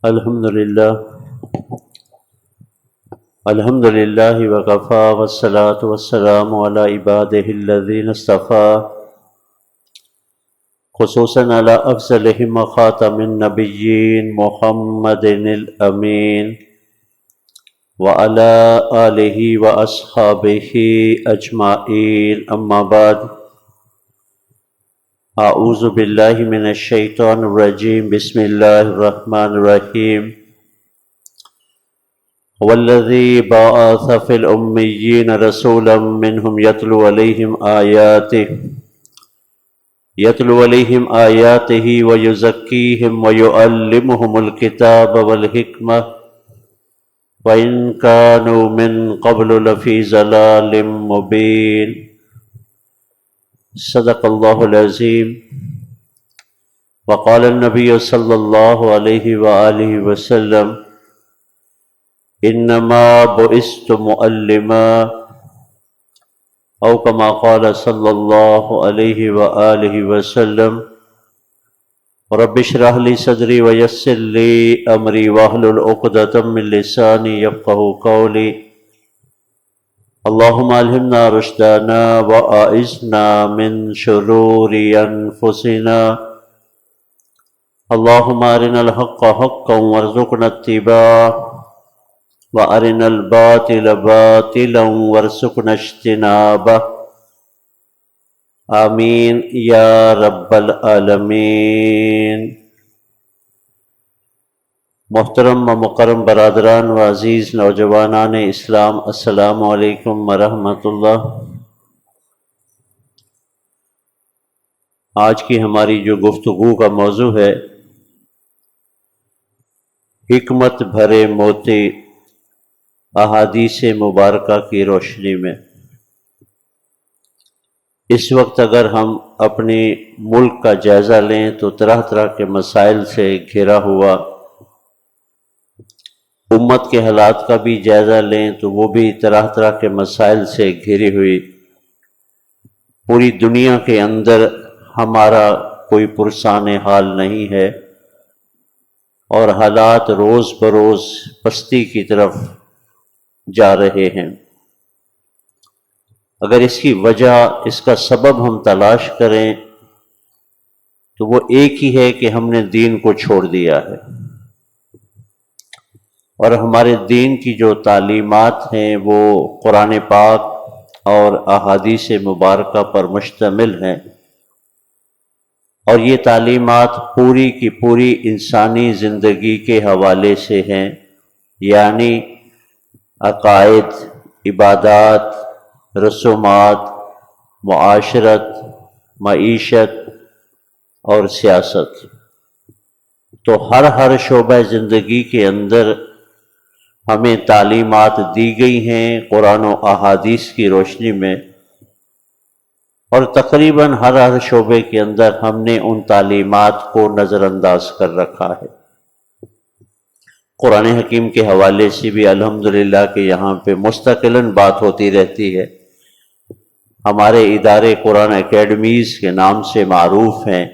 الحمد للہ وکفا والصلاة والسلام علی عبادہ الذین اصطفیٰ، خصوصاً علی افضلہم خاتم النبیین محمد الامین وعلی آلہ واصحابہ اجمعین، اما بعد۔ اعوذ باللہ من الشیطان الرجیم، بسم اللہ الرحمن الرحیم۔ والذی بعث فی الأمیین رسولا منہم یتلو علیہم آیاتہ ویزکیہم ویعلمہم الکتاب والحکمہ وإن كانوا من قبل لفی ضلال مبین۔ صدق اللہ العظیم۔ وقال النبی صلی اللہ علیہ وآلہ وسلم: انما بعثت معلما، او کما قال صلی اللہ علیہ وآلہ وسلم۔ رب اشرح لی صدری ویسر لی امری واحلل عقدۃ من لسانی یفقہوا قولی۔ اللہم الہمنا رشدنا واعذنا من شرور انفسنا۔ اللہم ارنا الحق حقا وارزقنا اتباعہ وارنا الباطل باطلا وارزقنا اجتنابہ، آمین یا رب العالمین۔ محترم و مکرم برادران و عزیز نوجوانان اسلام، السلام علیکم ورحمۃ اللہ۔ آج کی ہماری جو گفتگو کا موضوع ہے، حکمت بھرے موتی احادیث مبارکہ کی روشنی میں۔ اس وقت اگر ہم اپنے ملک کا جائزہ لیں تو طرح طرح کے مسائل سے گھرا ہوا، امت کے حالات کا بھی جائزہ لیں تو وہ بھی طرح طرح کے مسائل سے گھری ہوئی۔ پوری دنیا کے اندر ہمارا کوئی پرسان حال نہیں ہے، اور حالات روز بروز پستی کی طرف جا رہے ہیں۔ اگر اس کی وجہ، اس کا سبب ہم تلاش کریں تو وہ ایک ہی ہے کہ ہم نے دین کو چھوڑ دیا ہے، اور ہمارے دین کی جو تعلیمات ہیں وہ قرآن پاک اور احادیث مبارکہ پر مشتمل ہیں، اور یہ تعلیمات پوری کی پوری انسانی زندگی کے حوالے سے ہیں، یعنی عقائد، عبادات، رسومات، معاشرت، معیشت اور سیاست۔ تو ہر شعبہ زندگی کے اندر ہمیں تعلیمات دی گئی ہیں قرآن و احادیث کی روشنی میں، اور تقریباً ہر شعبے کے اندر ہم نے ان تعلیمات کو نظر انداز کر رکھا ہے۔ قرآن حکیم کے حوالے سے بھی الحمدللہ کہ یہاں پہ مستقلاً بات ہوتی رہتی ہے۔ ہمارے ادارے قرآن اکیڈمیز کے نام سے معروف ہیں۔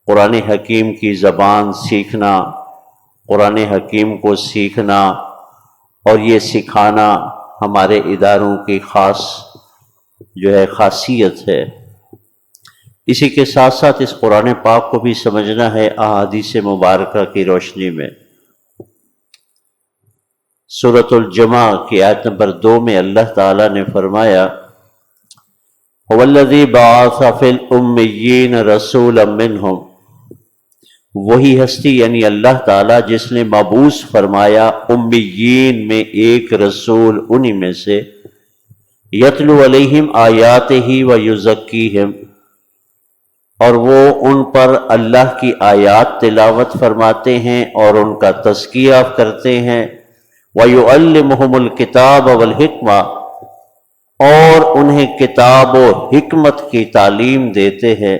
قرآن حکیم کی زبان سیکھنا، قرآن حکیم کو سیکھنا اور یہ سکھانا ہمارے اداروں کی خاصیت ہے۔ اسی کے ساتھ ساتھ اس قرآن پاک کو بھی سمجھنا ہے احادیث مبارکہ کی روشنی میں۔ سورۃ الجمعہ کی آیت نمبر 2 میں اللہ تعالیٰ نے فرمایا: هو الذی بعث فی الأمیین رسولا منہم، وہی ہستی یعنی اللہ تعالیٰ جس نے مبعوث فرمایا امیین میں ایک رسول انہی میں سے، یتلو علیہم آیاتہ ویزکیہم، اور وہ ان پر اللہ کی آیات تلاوت فرماتے ہیں اور ان کا تزکیہ کرتے ہیں، ویعلمہم الکتاب والحکمہ، اور انہیں کتاب و حکمت کی تعلیم دیتے ہیں،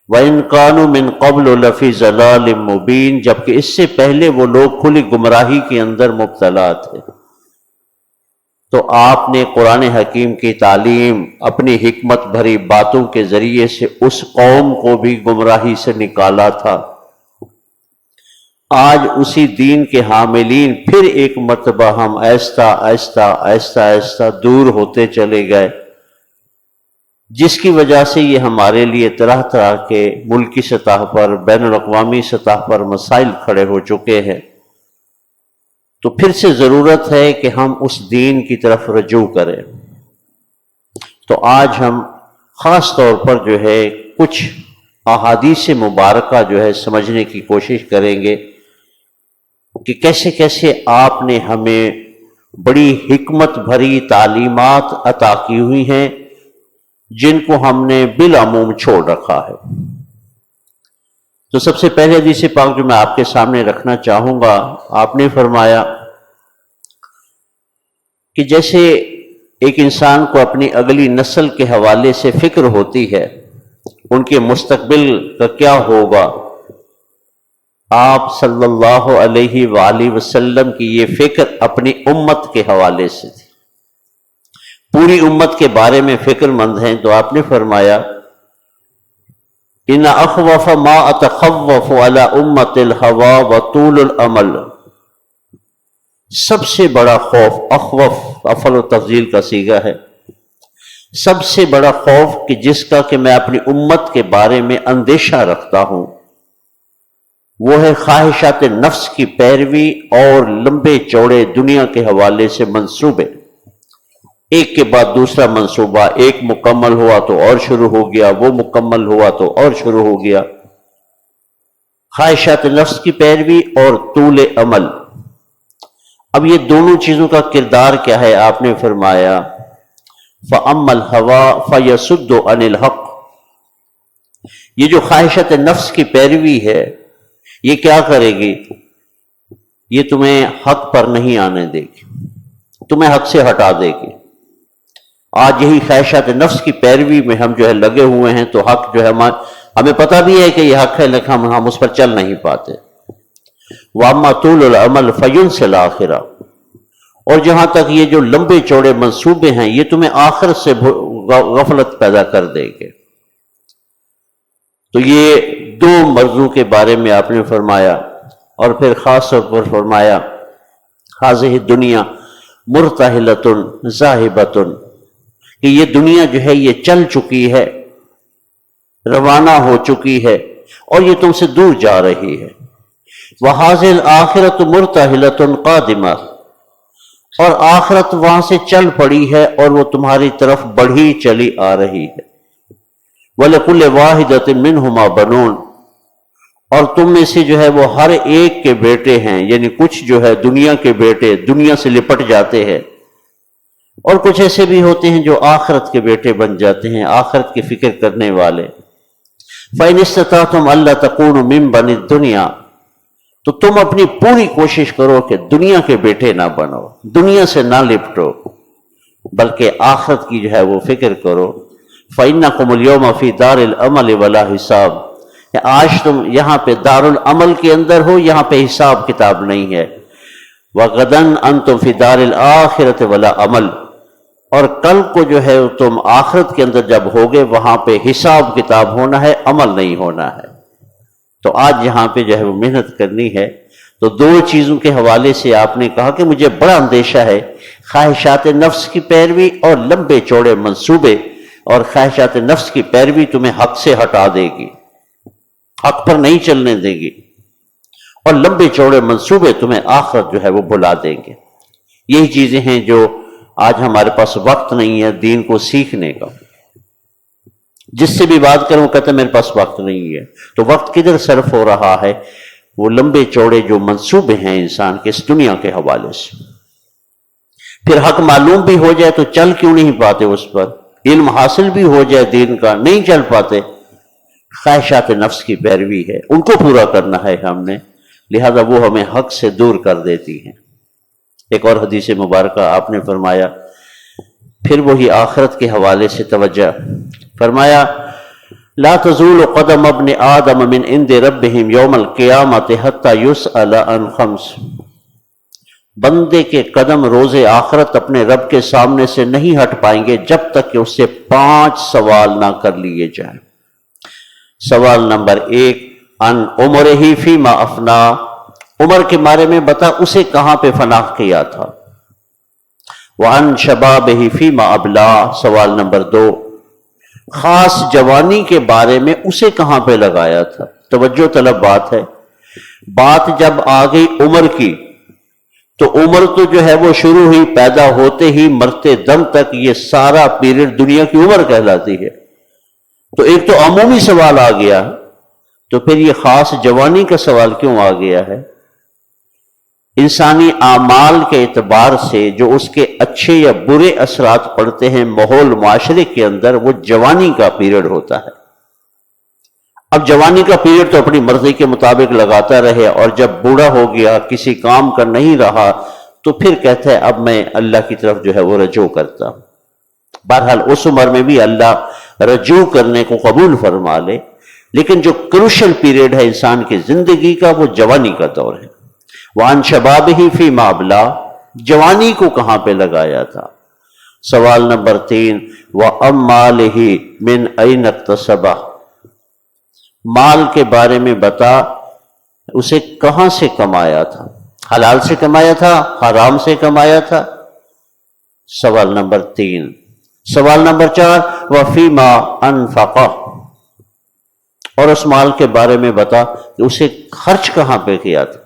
وَإِن كَانُوا مِن قَبْلُ لَفِي ضَلَالٍ مُبِينٍ، جبکہ اس سے پہلے وہ لوگ کھلی گمراہی کے اندر مبتلا تھے۔ تو آپ نے قرآن حکیم کی تعلیم اپنی حکمت بھری باتوں کے ذریعے سے اس قوم کو بھی گمراہی سے نکالا تھا، آج اسی دین کے حاملین پھر ایک مرتبہ ہم آہستہ آہستہ آہستہ آہستہ دور ہوتے چلے گئے، جس کی وجہ سے یہ ہمارے لیے طرح طرح کے ملکی سطح پر، بین الاقوامی سطح پر مسائل کھڑے ہو چکے ہیں۔ تو پھر سے ضرورت ہے کہ ہم اس دین کی طرف رجوع کریں۔ تو آج ہم خاص طور پر جو ہے کچھ احادیث مبارکہ جو ہے سمجھنے کی کوشش کریں گے کہ کیسے کیسے آپ نے ہمیں بڑی حکمت بھری تعلیمات عطا کی ہوئی ہیں، جن کو ہم نے بالعموم چھوڑ رکھا ہے۔ تو سب سے پہلے حدیث پاک جو میں آپ کے سامنے رکھنا چاہوں گا، آپ نے فرمایا کہ جیسے ایک انسان کو اپنی اگلی نسل کے حوالے سے فکر ہوتی ہے، ان کے مستقبل کا کیا ہوگا، آپ صلی اللہ علیہ وآلہ وسلم کی یہ فکر اپنی امت کے حوالے سے تھی، پوری امت کے بارے میں فکر مند ہیں۔ تو آپ نے فرمایا ان اخوف ما اتخوف علی امت الہوا وطول العمل، سب سے بڑا خوف، اخوف افعل و تفضیل کا صیغہ ہے، سب سے بڑا خوف کہ جس کا کہ میں اپنی امت کے بارے میں اندیشہ رکھتا ہوں، وہ ہے خواہشات نفس کی پیروی اور لمبے چوڑے دنیا کے حوالے سے منصوبے، ایک کے بعد دوسرا منصوبہ، ایک مکمل ہوا تو اور شروع ہو گیا، وہ مکمل ہوا تو اور شروع ہو گیا، خواہشات نفس کی پیروی اور طول عمل۔ اب یہ دونوں چیزوں کا کردار کیا ہے؟ آپ نے فرمایا فَأَمَّا الْهَوَىٰ فَيَصُدُّ عَنِ الْحَقِّ، یہ جو خواہشات نفس کی پیروی ہے، یہ کیا کرے گی؟ یہ تمہیں حق پر نہیں آنے دے گی، تمہیں حق سے ہٹا دے گی۔ آج یہی خواہشات نفس کی پیروی میں ہم جو ہے لگے ہوئے ہیں، تو حق جو ہے ہمیں پتہ بھی ہے کہ یہ حق ہے، لیکن ہم اس پر چل نہیں پاتے۔ وَأَمَّا طُولُ الْعَمَلِ فَيُنْسِ الْآخِرَةَ، اور جہاں تک یہ جو لمبے چوڑے منصوبے ہیں، یہ تمہیں آخرت سے غفلت پیدا کر دے گے۔ تو یہ دو مرضوں کے بارے میں آپ نے فرمایا، اور پھر خاص طور پر فرمایا هذه الدنيا مرتحلة ذاهبة، کہ یہ دنیا جو ہے یہ چل چکی ہے، روانہ ہو چکی ہے، اور یہ تم سے دور جا رہی ہے۔ وَهَذِهِ الْآخِرَةُ مُرْتَحِلَةٌ قَادِمَةٌ، اور آخرت وہاں سے چل پڑی ہے اور وہ تمہاری طرف بڑھی چلی آ رہی ہے۔ وَلِكُلِّ وَاحِدَةٍ مِّنْهُمَا بَنُونَ، اور تم میں سے جو ہے وہ ہر ایک کے بیٹے ہیں، یعنی کچھ جو ہے دنیا کے بیٹے دنیا سے لپٹ جاتے ہیں، اور کچھ ایسے بھی ہوتے ہیں جو آخرت کے بیٹے بن جاتے ہیں، آخرت کی فکر کرنے والے۔ فَإِنِ اسْتَطَعْتُمْ أَلَّا تَكُونُوا مِن بَنِي الدُّنْيَا، تو تم اپنی پوری کوشش کرو کہ دنیا کے بیٹے نہ بنو، دنیا سے نہ لپٹو، بلکہ آخرت کی جو ہے وہ فکر کرو۔ فَإِنَّكُمُ الْيَوْمَ فِي دَارِ الْعَمَلِ وَلَا حِسَابٍ، آج تم یہاں پہ دار العمل کے اندر ہو، یہاں پہ حساب کتاب نہیں ہے۔ وَغَدًا أَنْتُمْ فِي دَارِ الْآخِرَةِ وَلَا عَمَلٍ، اور کل کو جو ہے تم آخرت کے اندر جب ہوگے، وہاں پہ حساب کتاب ہونا ہے، عمل نہیں ہونا ہے۔ تو آج یہاں پہ جو ہے وہ محنت کرنی ہے۔ تو دو چیزوں کے حوالے سے آپ نے کہا کہ مجھے بڑا اندیشہ ہے، خواہشات نفس کی پیروی اور لمبے چوڑے منصوبے، اور خواہشات نفس کی پیروی تمہیں حق سے ہٹا دے گی، حق پر نہیں چلنے دے گی، اور لمبے چوڑے منصوبے تمہیں آخرت جو ہے وہ بھلا دیں گے۔ یہی چیزیں ہیں جو آج ہمارے پاس وقت نہیں ہے دین کو سیکھنے کا۔ جس سے بھی بات کروں کہتے ہیں میرے پاس وقت نہیں ہے، تو وقت کدھر صرف ہو رہا ہے؟ وہ لمبے چوڑے جو منصوبے ہیں انسان کے اس دنیا کے حوالے سے۔ پھر حق معلوم بھی ہو جائے تو چل کیوں نہیں پاتے اس پر؟ علم حاصل بھی ہو جائے دین کا، نہیں چل پاتے۔ خواہشات نفس کی پیروی ہے، ان کو پورا کرنا ہے ہم نے، لہذا وہ ہمیں حق سے دور کر دیتی ہیں۔ ایک اور حدیث مبارکہ آپ نے فرمایا، پھر وہی آخرت کے حوالے سے توجہ فرمایا، لا تزول قدم ابن آدم من عند ربهم یوم القیامت حتی یسأل عن خمس، بندے کے قدم روز آخرت اپنے رب کے سامنے سے نہیں ہٹ پائیں گے جب تک کہ اس سے 5 سوال نہ کر لیے جائیں۔ سوال نمبر 1، عن عمرہ فیما افنا، عمر کے بارے میں بتا اسے کہاں پہ فنا کیا تھا۔ وَعَنْ شَبَابِهِ فِيمَا أَبْلَىٰ، سوال نمبر 2، خاص جوانی کے بارے میں اسے کہاں پہ لگایا تھا؟ توجہ طلب بات ہے۔ بات جب آ گئی عمر کی تو عمر تو جو ہے وہ شروع ہوئی پیدا ہوتے ہی مرتے دم تک، یہ سارا پیریڈ دنیا کی عمر کہلاتی ہے۔ تو ایک تو عمومی سوال آ گیا، تو پھر یہ خاص جوانی کا سوال کیوں آ گیا ہے؟ انسانی اعمال کے اعتبار سے جو اس کے اچھے یا برے اثرات پڑتے ہیں ماحول معاشرے کے اندر، وہ جوانی کا پیریڈ ہوتا ہے۔ اب جوانی کا پیریڈ تو اپنی مرضی کے مطابق لگاتا رہے، اور جب بوڑھا ہو گیا کسی کام کا نہیں رہا تو پھر کہتا ہے اب میں اللہ کی طرف جو ہے وہ رجوع کرتا ہوں۔ بہرحال اس عمر میں بھی اللہ رجوع کرنے کو قبول فرما لے، لیکن جو کروشل پیریڈ ہے انسان کی زندگی کا وہ جوانی کا دور ہے۔ وَعَنْ شَبَابِهِ فِيمَا أَبْلَىٰ، جوانی کو کہاں پہ لگایا تھا؟ سوال نمبر 3، وَأَمَّالِهِ مِنْ أَيْنَ اكْتَسَبَهُ، مال کے بارے میں بتا اسے کہاں سے کمایا تھا؟ حلال سے کمایا تھا، حرام سے کمایا تھا؟ سوال نمبر 3۔ سوال نمبر 4، وَفِيمَا أَنْفَقَهُ، اور اس مال کے بارے میں بتا کہ اسے خرچ کہاں پہ کیا تھا؟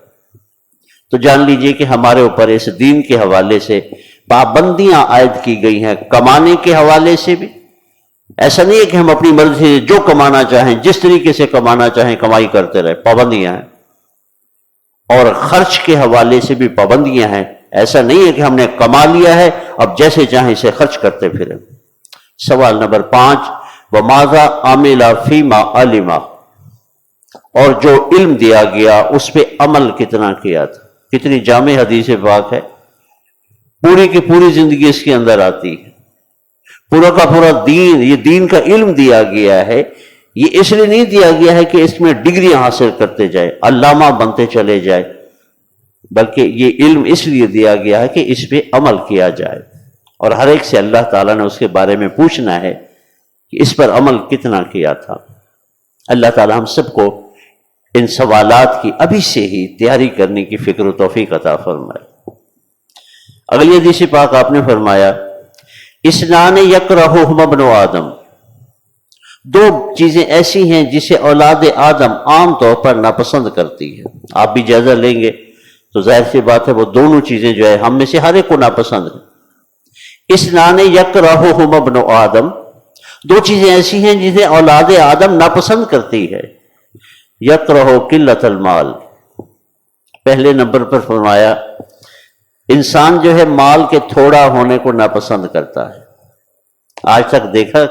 تو جان لیجئے کہ ہمارے اوپر اس دین کے حوالے سے پابندیاں عائد کی گئی ہیں، کمانے کے حوالے سے بھی۔ ایسا نہیں ہے کہ ہم اپنی مرضی سے جو کمانا چاہیں جس طریقے سے کمانا چاہیں کمائی کرتے رہے، پابندیاں ہیں۔ اور خرچ کے حوالے سے بھی پابندیاں ہیں، ایسا نہیں ہے کہ ہم نے کما لیا ہے اب جیسے چاہیں اسے خرچ کرتے پھریں۔ سوال نمبر 5، وَمَاذَا عَمِلَ فِيمَا عَلِمَ، اور جو علم دیا گیا اس پہ عمل کتنا کیا تھا؟ کتنی جامع حدیث پاک ہے، پوری کی پوری زندگی اس کے اندر آتی ہے، پورا کا پورا دین، یہ دین کا علم دیا گیا ہے۔ یہ اس لیے نہیں دیا گیا ہے کہ اس میں ڈگریاں حاصل کرتے جائے، علامہ بنتے چلے جائے، بلکہ یہ علم اس لیے دیا گیا ہے کہ اس پہ عمل کیا جائے، اور ہر ایک سے اللہ تعالیٰ نے اس کے بارے میں پوچھنا ہے کہ اس پر عمل کتنا کیا تھا۔ اللہ تعالیٰ ہم سب کو ان سوالات کی ابھی سے ہی تیاری کرنے کی فکر و توفیق عطا فرمائے۔ اگلی حدیث پاک آپ نے فرمایا، اثنان یکرہہما ابن آدم، دو چیزیں ایسی ہیں جسے اولاد آدم عام طور پر ناپسند کرتی ہے۔ آپ بھی جائزہ لیں گے تو ظاہر سی بات ہے وہ دونوں چیزیں جو ہے ہم میں سے ہر ایک کو ناپسند ہیں۔ اثنان یکرہہما ابن آدم، دو چیزیں ایسی ہیں جسے اولاد آدم ناپسند کرتی ہے۔ یکرہ قلت المال، پہلے نمبر پر فرمایا انسان جو ہے مال کے تھوڑا ہونے کو ناپسند کرتا ہے۔ آج تک دیکھا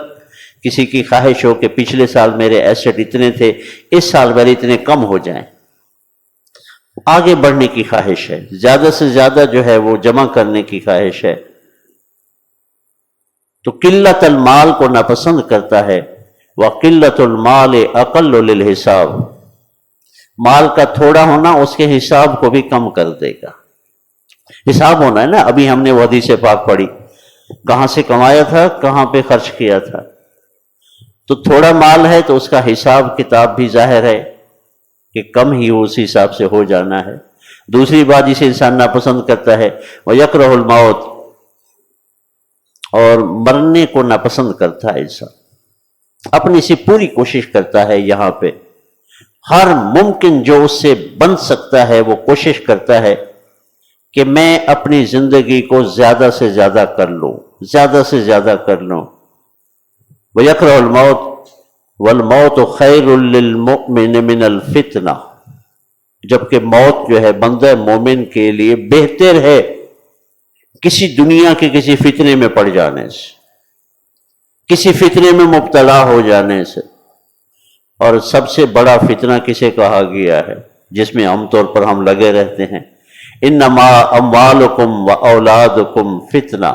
کسی کی خواہش ہو کہ پچھلے سال میرے ایسٹ اتنے تھے، اس سال میرے اتنے کم ہو جائیں، آگے بڑھنے کی خواہش ہے، زیادہ سے زیادہ جو ہے وہ جمع کرنے کی خواہش ہے، تو قلت المال کو ناپسند کرتا ہے۔ وَقِلَّةُ الْمَالِ أَقَلُّ لِلْحِسَابِ، مال کا تھوڑا ہونا اس کے حساب کو بھی کم کر دے گا۔ حساب ہونا ہے نا، ابھی ہم نے وہ حدیث پاک پڑھی، کہاں سے کمایا تھا، کہاں پہ خرچ کیا تھا۔ تو تھوڑا مال ہے تو اس کا حساب کتاب بھی ظاہر ہے کہ کم ہی اس حساب سے ہو جانا ہے۔ دوسری بات جسے انسان ناپسند کرتا ہے، وَيَكْرَهُ الْمَوْتِ، اور مرنے کو ناپسند کرتا ہے انسان، اپنی سے پوری کوشش کرتا ہے، یہاں پہ ہر ممکن جو اس سے بن سکتا ہے وہ کوشش کرتا ہے کہ میں اپنی زندگی کو زیادہ سے زیادہ کر لوں، زیادہ سے زیادہ کر لوں۔ وَيَكْرَهُ الْمَوْتِ وَالْمَوْتُ خَيْرٌ لِّلْمُؤْمِنِ مِنَ الْفِتْنَةِ، جبکہ موت جو ہے بندہ مومن کے لیے بہتر ہے کسی دنیا کے کسی فتنے میں پڑ جانے سے، کسی فتنے میں مبتلا ہو جانے سے۔ اور سب سے بڑا فتنہ کسے کہا گیا ہے جس میں عام طور پر ہم لگے رہتے ہیں؟ انما اموالکم و اولادکم فتنہ،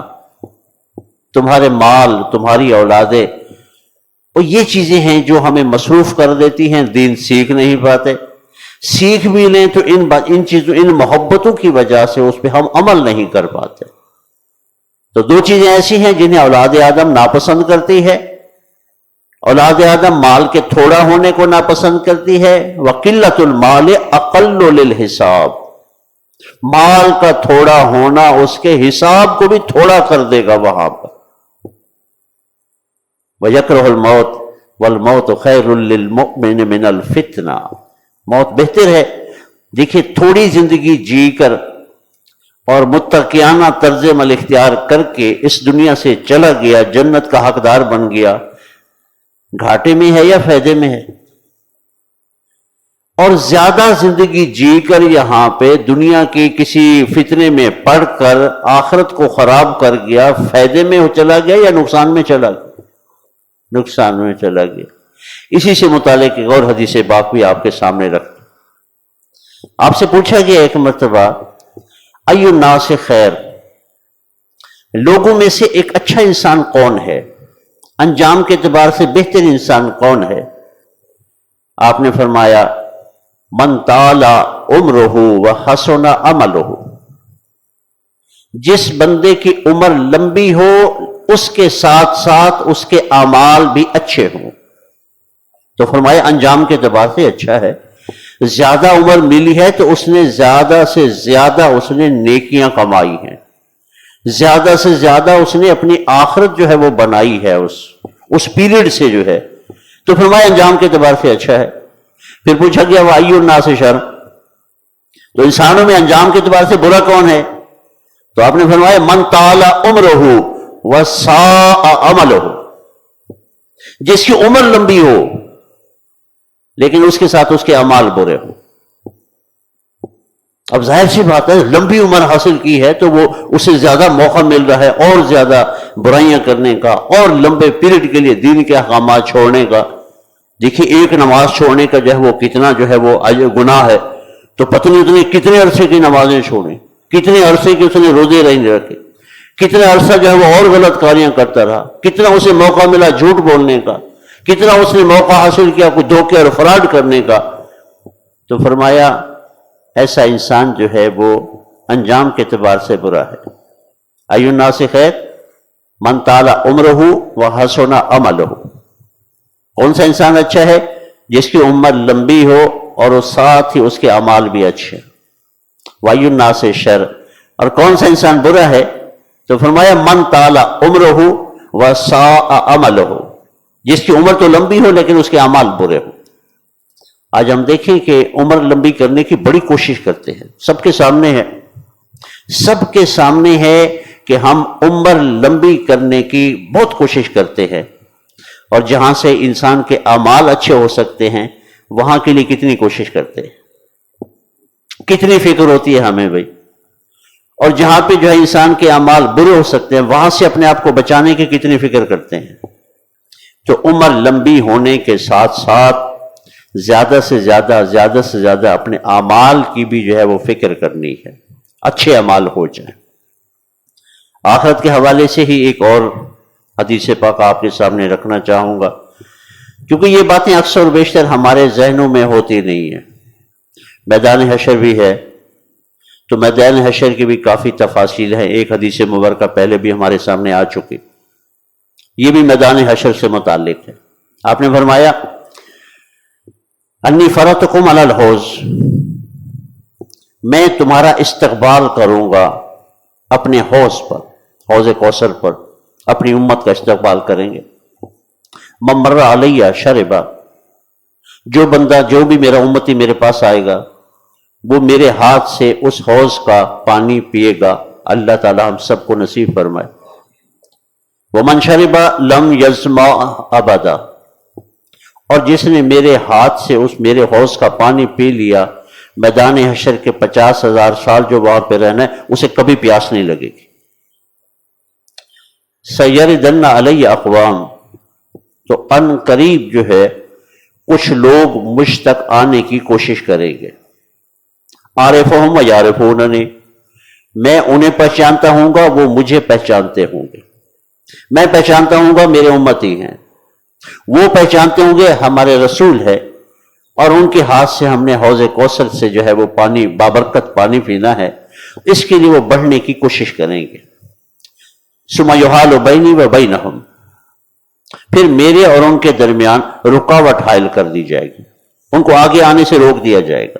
تمہارے مال، تمہاری اولادیں، اور یہ چیزیں ہیں جو ہمیں مصروف کر دیتی ہیں، دین سیکھ نہیں پاتے، سیکھ بھی لیں تو ان چیزوں، ان محبتوں کی وجہ سے اس پہ ہم عمل نہیں کر پاتے۔ تو دو چیزیں ایسی ہیں جنہیں اولاد آدم ناپسند کرتی ہے، اولاد آدم مال کے تھوڑا ہونے کو ناپسند کرتی ہے، وقلۃ المال اقل للحساب، مال کا تھوڑا ہونا اس کے حساب کو بھی تھوڑا کر دے گا وہاں پر۔ وَيَكْرَهُ الْمَوْتِ وَالْمَوْتُ خَيْرٌ لِّلْمُؤْمِنِ مِنَ الْفِتْنَةِ، موت بہتر ہے۔ دیکھیے تھوڑی زندگی جی کر اور متقیانہ طرز عمل اختیار کر کے اس دنیا سے چلا گیا، جنت کا حقدار بن گیا، گھاٹے میں ہے یا فائدے میں ہے؟ اور زیادہ زندگی جی کر یہاں پہ دنیا کی کسی فتنے میں پڑ کر آخرت کو خراب کر گیا، فائدے میں چلا گیا یا نقصان میں چلا گیا؟ نقصان میں چلا گیا۔ اسی سے متعلق ایک اور حدیث پاک بھی آپ کے سامنے رکھتا ہوں۔ آپ سے پوچھا گیا ایک مرتبہ، ای الناس خیر، لوگوں میں سے ایک اچھا انسان کون ہے، انجام کے اعتبار سے بہتر انسان کون ہے؟ آپ نے فرمایا من طال عمرہ وحسن عملہ، جس بندے کی عمر لمبی ہو اس کے ساتھ ساتھ اس کے اعمال بھی اچھے ہوں۔ تو فرمایا انجام کے اعتبار سے اچھا ہے، زیادہ عمر ملی ہے تو اس نے زیادہ سے زیادہ اس نے نیکیاں کمائی ہیں، زیادہ سے زیادہ اس نے اپنی آخرت جو ہے وہ بنائی ہے اس پیریڈ سے جو ہے، تو فرمایا انجام کے اعتبار سے اچھا ہے۔ پھر پوچھا گیا وَأَيُّ النَّاسِ شَرٌّ، تو انسانوں میں انجام کے اعتبار سے برا کون ہے؟ تو آپ نے فرمایا من طال عمرہ وساء عملہ، جس کی عمر لمبی ہو لیکن اس کے ساتھ اس کے اعمال برے ہو۔ اب ظاہر سی بات ہے، لمبی عمر حاصل کی ہے تو وہ اسے زیادہ موقع مل رہا ہے اور زیادہ برائیاں کرنے کا اور لمبے پیریڈ کے لیے دین کے احکامات چھوڑنے کا۔ دیکھیے ایک نماز چھوڑنے کا جو ہے وہ کتنا جو ہے وہ گناہ ہے، تو پتنی اتنے کتنے عرصے کی نمازیں چھوڑیں، کتنے عرصے کے اس نے روزے نہیں رکھے، کتنے عرصہ جو ہے وہ اور غلط کاریاں کرتا رہا، کتنا اسے موقع ملا جھوٹ بولنے کا، کتنا اس نے موقع حاصل کیا کوئی دھوکے اور فراڈ کرنے کا۔ تو فرمایا ایسا انسان جو ہے وہ انجام کے اعتبار سے برا ہے۔ ای الناس خیر من طال عمرہ وحسن عملہ، کون سا انسان اچھا ہے؟ جس کی عمر لمبی ہو اور ساتھ ہی اس کے اعمال بھی اچھے۔ وَأَيُّ النَّاسِ شَرٌّ، اور کون سا انسان برا ہے؟ تو فرمایا من طال عمرہ وساء عملہ، جس کی عمر تو لمبی ہو لیکن اس کے اعمال برے ہو۔ آج ہم دیکھیں کہ عمر لمبی کرنے کی بڑی کوشش کرتے ہیں، سب کے سامنے ہے، سب کے سامنے ہے کہ ہم عمر لمبی کرنے کی بہت کوشش کرتے ہیں، اور جہاں سے انسان کے اعمال اچھے ہو سکتے ہیں وہاں کے لیے کتنی کوشش کرتے ہیں، کتنی فکر ہوتی ہے ہمیں بھائی، اور جہاں پہ جو ہے انسان کے اعمال برے ہو سکتے ہیں وہاں سے اپنے آپ کو بچانے کی کتنی فکر کرتے ہیں۔ تو عمر لمبی ہونے کے ساتھ ساتھ زیادہ سے زیادہ اپنے اعمال کی بھی جو ہے وہ فکر کرنی ہے، اچھے اعمال ہو جائیں۔ آخرت کے حوالے سے ہی ایک اور حدیث پاک آپ کے سامنے رکھنا چاہوں گا، کیونکہ یہ باتیں اکثر و بیشتر ہمارے ذہنوں میں ہوتی نہیں ہیں۔ میدان حشر بھی ہے تو میدان حشر کی بھی کافی تفاصیل ہیں، ایک حدیث مبارکہ پہلے بھی ہمارے سامنے آ چکی، یہ بھی میدان حشر سے متعلق ہے۔ آپ نے فرمایا انی فرطکم علی الحوض، میں تمہارا استقبال کروں گا اپنے حوض پر، حوض کوثر پر اپنی امت کا استقبال کریں گے۔ من مر علیہ شربا، جو بندہ جو بھی میرا امتی میرے پاس آئے گا وہ میرے ہاتھ سے اس حوض کا پانی پیے گا، اللہ تعالی ہم سب کو نصیب فرمائے۔ ومن شرب لم یظمأ ابدا، اور جس نے میرے ہاتھ سے اس میرے حوض کا پانی پی لیا، میدان حشر کے 50,000 سال جو وہاں پہ رہنا ہے اسے کبھی پیاس نہیں لگے گی۔ سیردن علی اقوام، تو ان قریب جو ہے کچھ لوگ مجھ تک آنے کی کوشش کریں گے۔ عارفہم و یعرفوننی، میں انہیں پہچانتا ہوں گا وہ مجھے پہچانتے ہوں گے، میں پہچانتا ہوں گا میرے امتی ہیں، وہ پہچانتے ہوں گے ہمارے رسول ہے، اور ان کے ہاتھ سے ہم نے حوض کوثر سے جو ہے وہ پانی بابرکت پانی پینا ہے، اس کے لیے وہ بڑھنے کی کوشش کریں گے۔ ثم یحال بینی و بینہم، پھر میرے اور ان کے درمیان رکاوٹ حائل کر دی جائے گی، ان کو آگے آنے سے روک دیا جائے گا،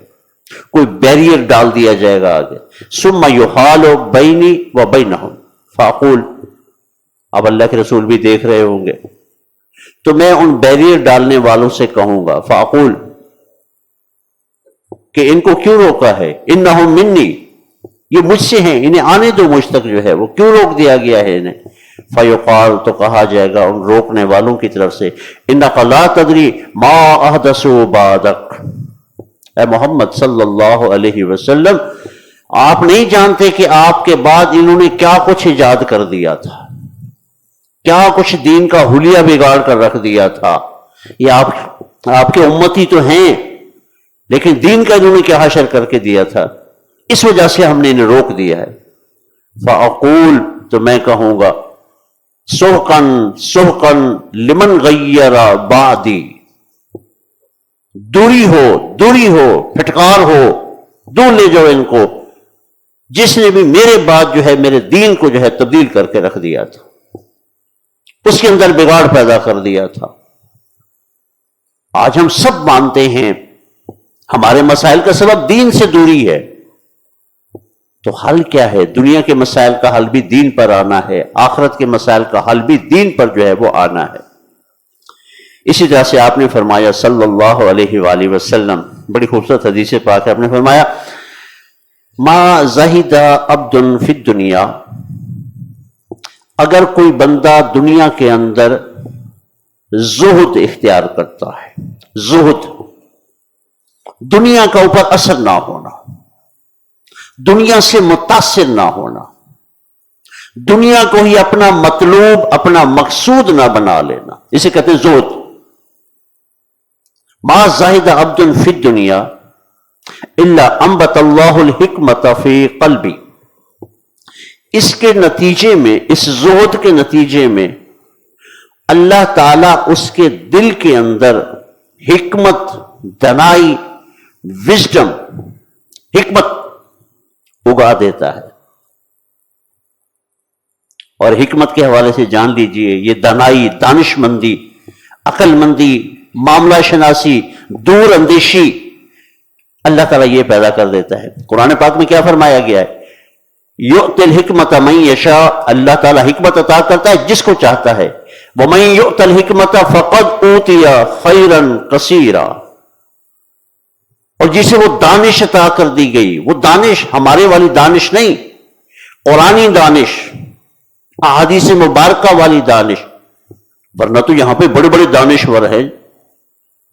کوئی بیریئر ڈال دیا جائے گا آگے. ثم یحال بینی و بینہم فاقول، اب اللہ کے رسول بھی دیکھ رہے ہوں گے، تو میں ان بیریئر ڈالنے والوں سے کہوں گا فاقول کہ ان کو کیوں روکا ہے، انہم منی، یہ مجھ سے ہیں، انہیں آنے دو مجھ تک، جو ہے وہ کیوں روک دیا گیا ہے انہیں. فیقال، تو کہا جائے گا ان روکنے والوں کی طرف سے، انک لا تدری ما احدثوا بعدک، اے محمد صلی اللہ علیہ وسلم آپ نہیں جانتے کہ آپ کے بعد انہوں نے کیا کچھ ایجاد کر دیا تھا، کیا کچھ دین کا حلیہ بگاڑ کر رکھ دیا تھا. یہ آپ کے امتی تو ہیں، لیکن دین کا انہوں نے کیا حشر کر کے دیا تھا، اس وجہ سے ہم نے انہیں روک دیا ہے. فاقول، تو میں کہوں گا سحقاً سحقاً لمن غیر بعدی، دوری ہو، پھٹکار ہو، دور لے جاؤ ان کو، جس نے بھی میرے بعد جو ہے میرے دین کو جو ہے تبدیل کر کے رکھ دیا تھا، اس کے اندر بگاڑ پیدا کر دیا تھا. آج ہم سب مانتے ہیں ہمارے مسائل کا سبب دین سے دوری ہے، تو حل کیا ہے؟ دنیا کے مسائل کا حل بھی دین پر آنا ہے، آخرت کے مسائل کا حل بھی دین پر جو ہے وہ آنا ہے. اسی طرح سے آپ نے فرمایا صلی اللہ علیہ وآلہ وسلم، بڑی خوبصورت حدیث پاک ہے، آپ نے فرمایا ما زہد عبد فی الدنیا، اگر کوئی بندہ دنیا کے اندر زہد اختیار کرتا ہے، زہد، دنیا کا اوپر اثر نہ ہونا، دنیا سے متاثر نہ ہونا، دنیا کو ہی اپنا مطلوب، اپنا مقصود نہ بنا لینا، اسے کہتے ہیں زہد. ما زاہد عبد فی الدنیا الا انبت اللہ الحکمت فی قلبی، اس کے نتیجے میں، اس زہد کے نتیجے میں اللہ تعالیٰ اس کے دل کے اندر حکمت، دانائی، وزڈم، حکمت اگا دیتا ہے. اور حکمت کے حوالے سے جان لیجئے، یہ دانائی، دانش مندی، عقل مندی، معاملہ شناسی، دور اندیشی، اللہ تعالیٰ یہ پیدا کر دیتا ہے. قرآن پاک میں کیا فرمایا گیا ہے؟ یؤتی الحکمت من یشاء، اللہ تعالیٰ حکمت عطا کرتا ہے جس کو چاہتا ہے. ومن یؤت الحکمت فقد اوتی خیرا کثیرا، اور جسے وہ دانش عطا کر دی گئی، وہ دانش ہمارے والی دانش نہیں، قرآنی دانش، احادیث مبارکہ والی دانش. ورنہ تو یہاں پہ بڑے بڑے دانشور ہیں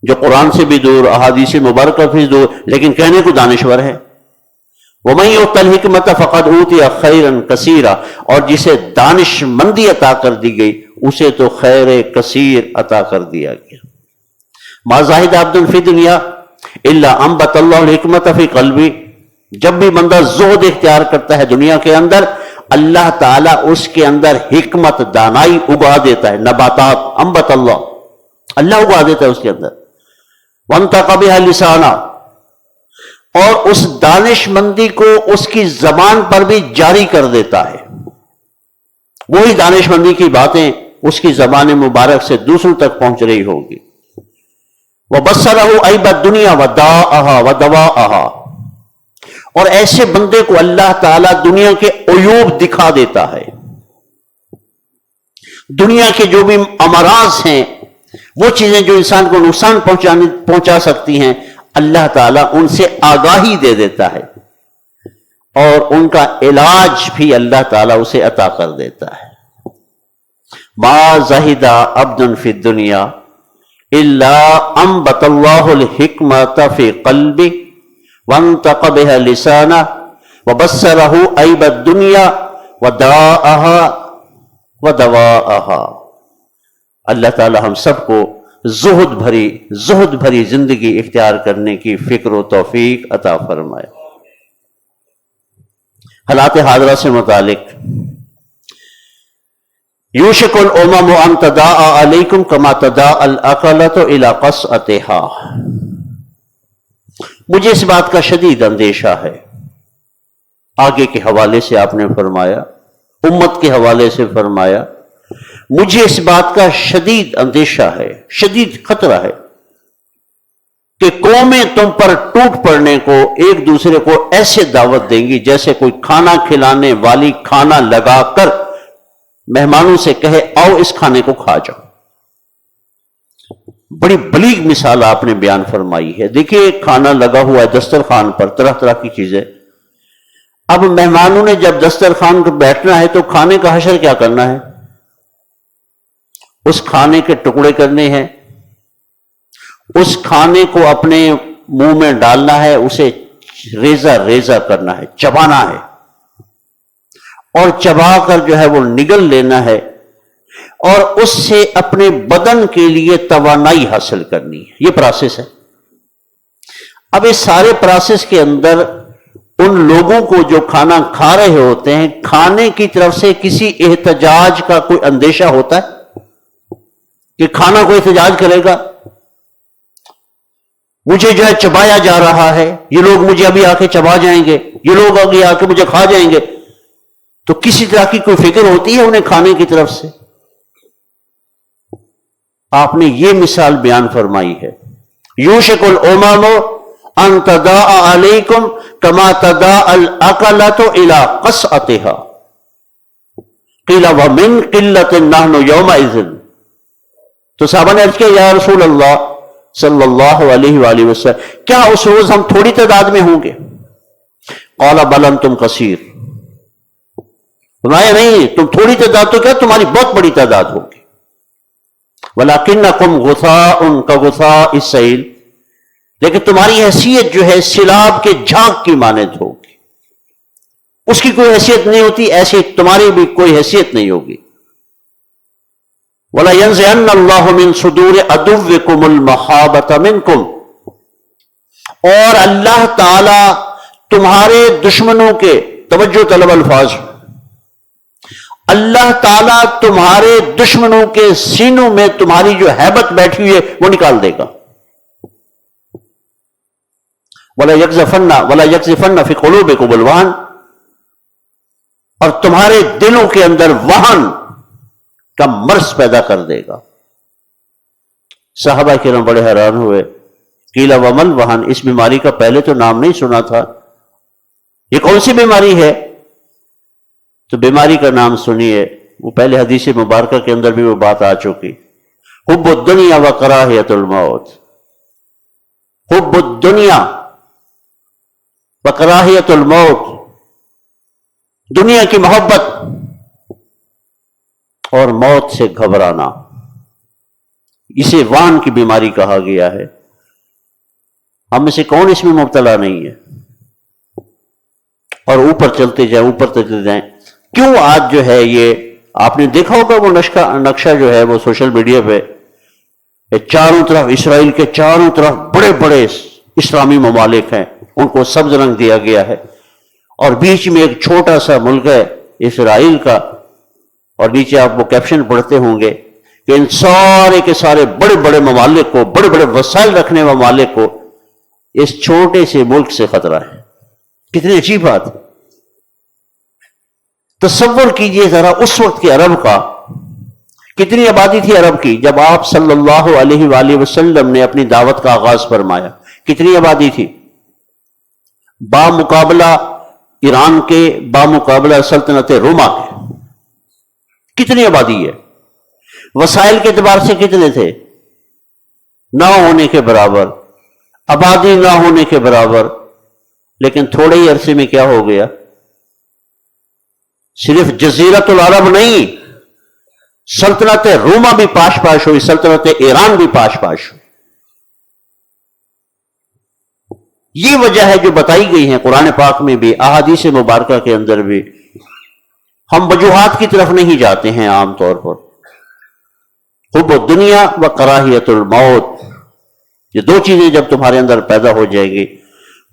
جو قرآن سے بھی دور، احادیث مبارکہ سے دور، لیکن کہنے کو دانشور ہے. وَمَن يُؤْتَ الْحِكْمَةَ فَقَدْ أُوتِيَ خَيْرًا كَثِيرًا، اور جسے دانش مندی عطا کر دی گئی اسے تو خیر کثیر عطا کر دیا گیا. مَا زَاهِدَ عَبْدٌ فِي دُنْيَا إِلَّا أَنبَتَ اللَّهُ الْحِكْمَةَ فِي قَلْبِهِ، جب بھی بندہ زہد اختیار کرتا ہے دنیا کے اندر، اللہ تعالیٰ اس کے اندر حکمت، دانائی اگا دیتا ہے. نباتات، انبت اللہ اگا دیتا ہے اس کے اندر. وَانْتَقَ بِهَا لِسَانًا، اور اس دانش مندی کو اس کی زبان پر بھی جاری کر دیتا ہے. وہی دانش مندی کی باتیں اس کی زبان مبارک سے دوسروں تک پہنچ رہی ہوگی. وَبَصَّرَهُ عَيْبَ الدُّنْيَا وَدَاءَهَا وَدَوَاءَهَا، اور ایسے بندے کو اللہ تعالیٰ دنیا کے عیوب دکھا دیتا ہے. دنیا کے جو بھی امراض ہیں، وہ چیزیں جو انسان کو نقصان پہنچا سکتی ہیں، اللہ تعالیٰ ان سے آگاہی دے دیتا ہے، اور ان کا علاج بھی اللہ تعالیٰ اسے عطا کر دیتا ہے. ما زہد عبد فی الدنیا الا انبت اللہ الحکمت فی قلبہ وانطق بها لسانہ وبصرہ عیب الدنیا وداءها ودواءها. اللہ تعالی ہم سب کو زہد بھری زندگی اختیار کرنے کی فکر و توفیق عطا فرمائے. حالات حاضرہ سے متعلق، یوشک الامم ان تداعی علیکم کما تداعی الاکلۃ الی قصعتها، مجھے اس بات کا شدید اندیشہ ہے. آگے کے حوالے سے آپ نے فرمایا، امت کے حوالے سے فرمایا، مجھے اس بات کا شدید اندیشہ ہے، شدید خطرہ ہے کہ قومیں تم پر ٹوٹ پڑنے کو ایک دوسرے کو ایسے دعوت دیں گی جیسے کوئی کھانا کھلانے والی کھانا لگا کر مہمانوں سے کہے آؤ اس کھانے کو کھا جاؤ۔ بڑی بلیغ مثال آپ نے بیان فرمائی ہے۔ دیکھیے کھانا لگا ہوا ہے دسترخوان پر، طرح طرح کی چیزیں، اب مہمانوں نے جب دسترخوان کو بیٹھنا ہے تو کھانے کا حشر کیا کرنا ہے؟ اس کھانے کے ٹکڑے کرنے ہیں، اس کھانے کو اپنے منہ میں ڈالنا ہے، اسے ریزہ ریزہ کرنا ہے، چبانا ہے، اور چبا کر جو ہے وہ نگل لینا ہے، اور اس سے اپنے بدن کے لیے توانائی حاصل کرنی ہے۔ یہ پروسیس ہے۔ اب اس سارے پروسیس کے اندر ان لوگوں کو جو کھانا کھا رہے ہوتے ہیں، کھانے کی طرف سے کسی احتجاج کا کوئی اندیشہ ہوتا ہے کہ کھانا کوئی احتجاج کرے گا؟ مجھے جو ہے چبایا جا رہا ہے، یہ لوگ مجھے ابھی آ کے چبا جائیں گے، یہ لوگ ابھی آ کے مجھے کھا جائیں گے، تو کسی طرح کی کوئی فکر ہوتی ہے انہیں کھانے کی طرف سے؟ آپ نے یہ مثال بیان فرمائی ہے، یوشک الامم ان تداء علیکم کما تداء الاکلۃ الی قصعتها قیل ومن قلۃ نحن یومئذ۔ تو صحابہ نے عرض کیا یا رسول اللہ صلی اللہ علیہ وآلہ وسلم، کیا اس روز ہم تھوڑی تعداد میں ہوں گے؟ قال بل انتم کثیر، فرمایا نہیں تم تھوڑی تعداد تو کیا تمہاری بہت بڑی تعداد ہوگی۔ وَلَكِنَّكُمْ غُثَاءٌ كَغُثَاءِ السَّيْلِ، لیکن تمہاری حیثیت جو ہے سیلاب کے جھاگ کی مانند ہوگی، اس کی کوئی حیثیت نہیں ہوتی، ایسی تمہاری بھی کوئی حیثیت نہیں ہوگی۔ وَلَا يَنزِعَنَّ اللَّهُ مِن صُدُورِ عَدُوِّكُمُ الْمَحَابَةَ مِنكُمْ، اور اللہ تعالی تمہارے دشمنوں کے، توجہ طلب الفاظ، اللہ تعالیٰ تمہارے دشمنوں کے سینوں میں تمہاری جو ہیبت بیٹھی ہوئی ہے وہ نکال دے گا۔ وَلَا يَقْذِفَنَّ فِي قُلُوبِكُمُ الْوَهْنَ، اور تمہارے دلوں کے اندر وہن کا مرض پیدا کر دے گا۔ صحابہ کرام بڑے حیران ہوئے، قیل وَمَا الْوَهْنُ، اس بیماری کا پہلے تو نام نہیں سنا تھا، یہ کون سی بیماری ہے؟ تو بیماری کا نام سنیے، وہ پہلے حدیث مبارکہ کے اندر بھی وہ بات آ چکی، حب الدنیا و کراہیت الموت، حب الدنیا و کراہیت الموت، دنیا کی محبت اور موت سے گھبرانا، اسے وان کی بیماری کہا گیا ہے۔ ہم میں سے کون اس میں مبتلا نہیں ہے؟ اور اوپر چلتے جائیں، اوپر چلتے جائیں، کیوں آج جو ہے یہ آپ نے دیکھا ہوگا وہ نقشہ جو ہے وہ سوشل میڈیا پہ، چاروں طرف اسرائیل کے چاروں طرف بڑے بڑے اسلامی ممالک ہیں، ان کو سبز رنگ دیا گیا ہے، اور بیچ میں ایک چھوٹا سا ملک ہے اسرائیل کا، اور نیچے آپ وہ کیپشن پڑھتے ہوں گے کہ ان سارے کے سارے بڑے بڑے ممالک کو، بڑے بڑے وسائل رکھنے ممالک کو اس چھوٹے سے ملک سے خطرہ ہے۔ کتنی عجیب بات ہے! تصور کیجئے ذرا اس وقت کے عرب کا، کتنی آبادی تھی عرب کی جب آپ صلی اللہ علیہ وآلہ وسلم نے اپنی دعوت کا آغاز فرمایا؟ کتنی آبادی تھی؟ بامقابلہ ایران کے، بامقابلہ سلطنت روما کے کتنی آبادی ہے؟ وسائل کے اعتبار سے کتنے تھے؟ نہ ہونے کے برابر، آبادی نہ ہونے کے برابر، لیکن تھوڑے ہی عرصے میں کیا ہو گیا؟ صرف جزیرت العرب نہیں، سلطنت روما بھی پاش پاش ہوئی، سلطنت ایران بھی پاش پاش ہوئی۔ یہ وجہ ہے جو بتائی گئی ہیں قرآن پاک میں بھی، احادیث مبارکہ کے اندر بھی۔ ہم وجوہات کی طرف نہیں جاتے ہیں عام طور پر۔ حب الدنیا و کراہیت الموت، یہ دو چیزیں جب تمہارے اندر پیدا ہو جائے گی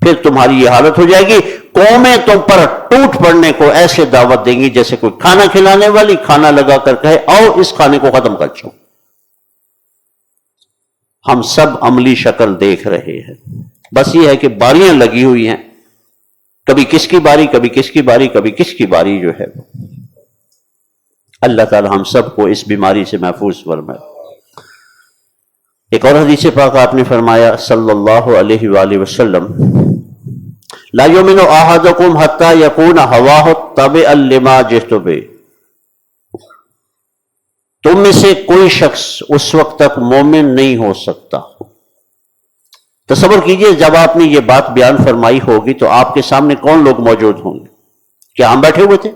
پھر تمہاری یہ حالت ہو جائے گی، قومیں تم پر ٹوٹ پڑنے کو ایسے دعوت دیں گی جیسے کوئی کھانا کھلانے والی کھانا لگا کر کہے آؤ اس کھانے کو ختم کر چھو۔ ہم سب عملی شکل دیکھ رہے ہیں، بس یہ ہے کہ باریاں لگی ہوئی ہیں، کبھی کس کی باری، کبھی کس کی باری، کبھی کس کی باری جو ہے۔ اللہ تعالی ہم سب کو اس بیماری سے محفوظ فرمائے۔ ایک اور حدیث پاک آپ نے فرمایا صلی اللہ علیہ وآلہ وسلم، لا یؤمن احدکم حتی یکون ہواہ تبعا لما جئت بہ، تم میں سے کوئی شخص اس وقت تک مومن نہیں ہو سکتا۔ تصور کیجئے جب آپ نے یہ بات بیان فرمائی ہوگی تو آپ کے سامنے کون لوگ موجود ہوں گے؟ کیا ہم بیٹھے ہوئے تھے؟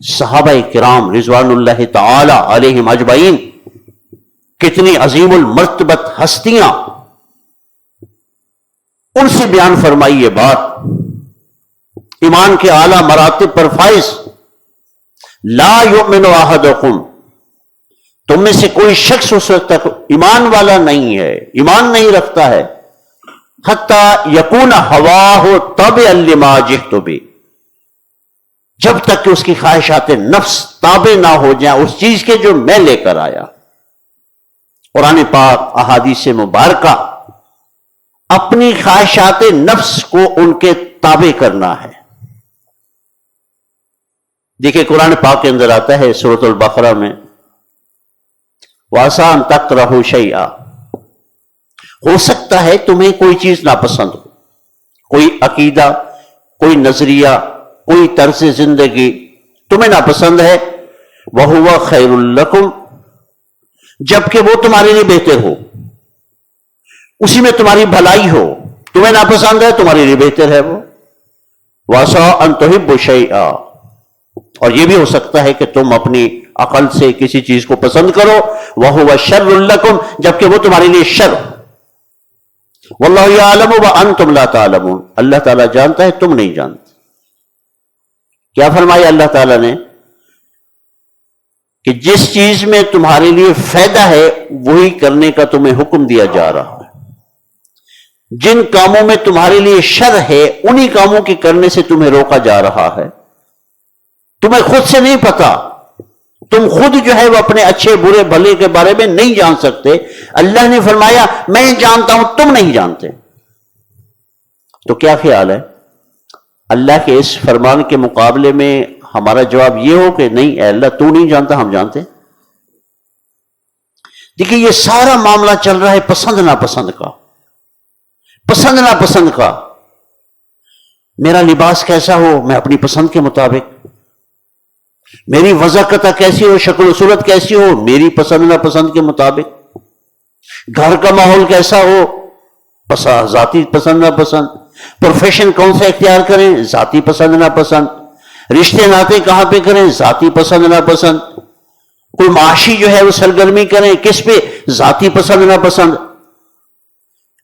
صحابہ کرام رضوان اللہ تعالی علیہم اجمعین، کتنی عظیم المرتبت ہستیاں، ان سے بیان فرمائی یہ بات، ایمان کے اعلیٰ مراتب پر فائز۔ لا یؤمن احدکم، تم میں سے کوئی شخص اس وقت تک ایمان والا نہیں ہے، ایمان نہیں رکھتا ہے، حتی یکون ہواہ تبعا لما جئت بہ، جب تک کہ اس کی خواہشات نفس تابع نہ ہو جائیں اس چیز کے جو میں لے کر آیا۔ قرآن پاک، احادیث مبارکہ اپنی خواہشات نفس کو ان کے تابع کرنا ہے۔ دیکھیں قرآن پاک کے اندر آتا ہے سورۃ البقرہ میں، وَعَسَىٰ أَن تَكْرَهُوا شَيْئًا، ہو سکتا ہے تمہیں کوئی چیز ناپسند ہو، کوئی عقیدہ، کوئی نظریہ، کوئی طرز زندگی تمہیں ناپسند ہے، وَهُوَ خَيْرٌ لَكُمْ، جبکہ وہ تمہارے لیے بہتر ہو، اسی میں تمہاری بھلائی ہو، تمہیں ناپسند ہے تمہارے لیے بہتر ہے وہ۔ وَعَسَىٰ أَن تُحِبُّوا شَيْئًا، اور یہ بھی ہو سکتا ہے کہ تم اپنی عقل سے کسی چیز کو پسند کرو، وَهُوَ شَرٌّ لَكُمْ، جبکہ وہ تمہارے لیے شر۔ وَاللَّهُ يَعْلَمُ وَأَنْتُمْ لَا تَعْلَمُونَ، اللہ تعالیٰ جانتا ہے تم نہیں جانتے۔ کیا فرمایا اللہ تعالیٰ نے کہ جس چیز میں تمہارے لیے فائدہ ہے وہی کرنے کا تمہیں حکم دیا جا رہا ہے، جن کاموں میں تمہارے لیے شر ہے انہی کاموں کے کرنے سے تمہیں روکا جا رہا ہے۔ تمہیں خود سے نہیں پتا، تم خود جو ہے وہ اپنے اچھے برے بھلے کے بارے میں نہیں جان سکتے، اللہ نے فرمایا میں جانتا ہوں تم نہیں جانتے۔ تو کیا خیال ہے اللہ کے اس فرمان کے مقابلے میں ہمارا جواب یہ ہو کہ نہیں اے اللہ تو نہیں جانتا، ہم جانتے۔ دیکھیے یہ سارا معاملہ چل رہا ہے پسند ناپسند کا، پسند ناپسند کا۔ میرا لباس کیسا ہو میں اپنی پسند کے مطابق، میری وضاقت کیسی ہو، شکل و صورت کیسی ہو میری پسند ناپسند کے مطابق، گھر کا ماحول کیسا ہو ذاتی پسند ناپسند، پروفیشن کون سا اختیار کریں ذاتی پسند ناپسند، رشتے ناطے کہاں پہ کریں ذاتی پسند ناپسند، کوئی معاشی جو ہے وہ سرگرمی کریں کس پہ ذاتی پسند ناپسند،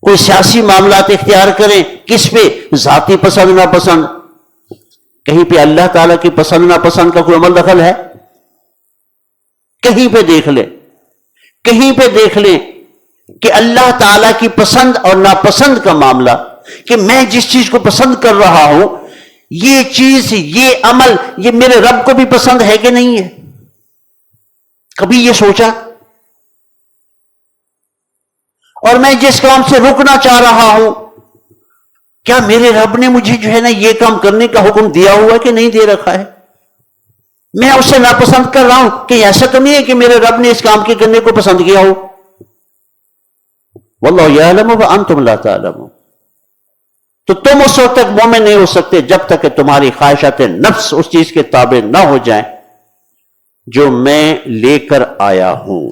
کوئی سیاسی معاملات اختیار کریں کس پہ ذاتی پسند ناپسند۔ کہیں پہ اللہ تعالیٰ کی پسند ناپسند کا کوئی عمل دخل ہے؟ کہیں پہ دیکھ لیں، کہیں پہ دیکھ لیں کہ اللہ تعالیٰ کی پسند اور ناپسند کا معاملہ، کہ میں جس چیز کو پسند کر رہا ہوں یہ چیز، یہ عمل، یہ میرے رب کو بھی پسند ہے کہ نہیں ہے؟ کبھی یہ سوچا؟ اور میں جس کام سے رکنا چاہ رہا ہوں کیا میرے رب نے مجھے جو ہے نا یہ کام کرنے کا حکم دیا ہوا کہ نہیں دے رکھا ہے؟ میں اسے ناپسند کر رہا ہوں کہ ایسا تو نہیں ہے کہ میرے رب نے اس کام کے کرنے کو پسند کیا ہو۔ واللہ یعلم وانتم لا تعلمون، تو تم اس وقت تک مومن نہیں ہو سکتے جب تک کہ تمہاری خواہشات نفس اس چیز کے تابع نہ ہو جائیں جو میں لے کر آیا ہوں۔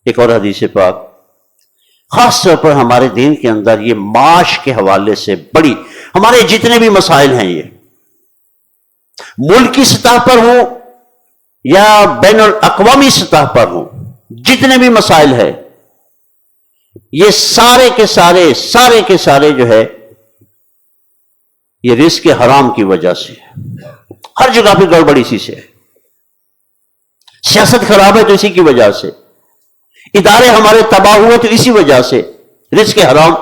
ایک اور حدیث پاک خاص طور پر ہمارے دین کے اندر یہ معاش کے حوالے سے بڑی، ہمارے جتنے بھی مسائل ہیں یہ ملک کی سطح پر ہوں یا بین الاقوامی سطح پر ہوں، جتنے بھی مسائل ہیں یہ سارے کے سارے جو ہے یہ رزق حرام کی وجہ سے، ہر جگہ پہ گڑبڑ اسی سے ہے، سیاست خراب ہے تو اسی کی وجہ سے، ادارے ہمارے تباہ ہوئے تو اسی وجہ سے، رزق حرام،